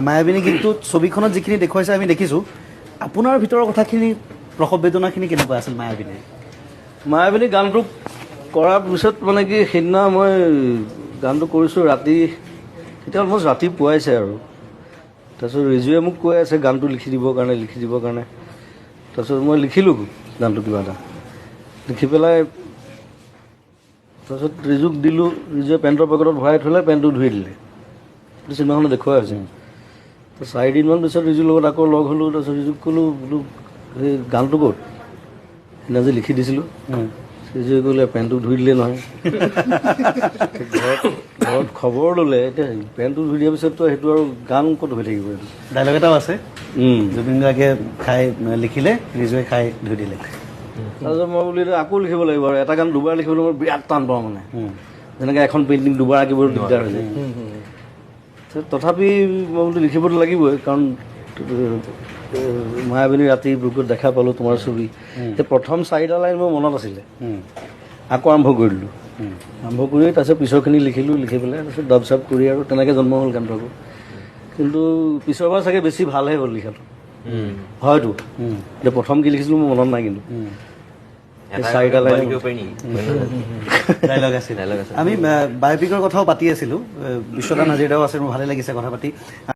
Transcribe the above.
মায়াবিনী গীতটোত ছবিখনত যিখিনি দেখুৱাইছে আমি দেখিছোঁ আপোনাৰ ভিতৰৰ কথাখিনি প্ৰসৱ বেদনাখিনি কেনেকুৱা আছিল মায়াবিনীৰ মায়াবিনী গানটো কৰাৰ পিছত মানে কি সেইদিনা মই গানটো কৰিছোঁ ৰাতি এতিয়া অলমষ্ট ৰাতি পুৱাইছে আৰু তাৰপিছত ৰিজুৱে মোক কৈ আছে গানটো লিখি দিবৰ কাৰণে তাৰপিছত মই লিখিলোঁ গানটো কিবা এটা লিখি পেলাই তাৰপিছত ৰিজুক দিলোঁ ৰিজুৱে পেণ্টৰ পকেটত ভৰাই থ'লে পেণ্টটো ধুই দিলে চিনেমাখনত দেখুৱাই হৈছে তো 4 দিনমান পিছত ৰিজুৰ লগত আকৌ লগ হ'লোঁ তাৰপিছত ৰিজুক ক'লোঁ বোলো সেই গানটো ক'ত সেইদিনা যে লিখি দিছিলোঁ ৰিজুৱে ক'লে পেণ্টটো ধুই দিলে নহয় ঘৰত খবৰ ল'লে এতিয়া পেণ্টটো ধুই দিয়াৰ পিছততো সেইটো আৰু গান ক'ত হৈ থাকিব এইটো ডাইলগ এটাও আছে জুবিন গাৰ্গে খাই লিখিলে ৰিজুৱে খাই ধুই দিলে তাৰপিছত মই বোলো এতিয়া আকৌ লিখিব লাগিব আৰু এটা গান দুবাৰ লিখিবলৈ মই বিৰাট টান পাওঁ মানে যেনেকৈ এখন পেইণ্টিং দুবাৰ আঁকিবলৈ দিগদাৰ হৈ যায় তথাপি মই বোলো লিখিবতো লাগিবই কাৰণ মায়াবিনী ৰাতি বুকুত দেখা পালোঁ তোমাৰ ছবি সেই প্ৰথম 4টা লাইন মোৰ মনত আছিলে আকৌ আৰম্ভ কৰি দিলোঁ আৰম্ভ কৰি তাৰপিছত পিছৰখিনি লিখিলোঁ লিখি পেলাই তাৰপিছত ডাব চাব কৰি আৰু তেনেকৈ জন্ম হ'ল গানটো আকৌ কিন্তু পিছৰবাৰ চাগে বেছি ভালহে হ'ল লিখাটো হয়তো এতিয়া প্ৰথম কি লিখিছিলোঁ মোৰ মনত নাই কিন্তু 4টা লাইন ডাইলগ আছিল আমি বায়'পিকৰ কথাও পাতি আছিলোঁ বিশ্বনাথ হাজৰিকাও আছে মোৰ ভালে লাগিছে কথা পাতি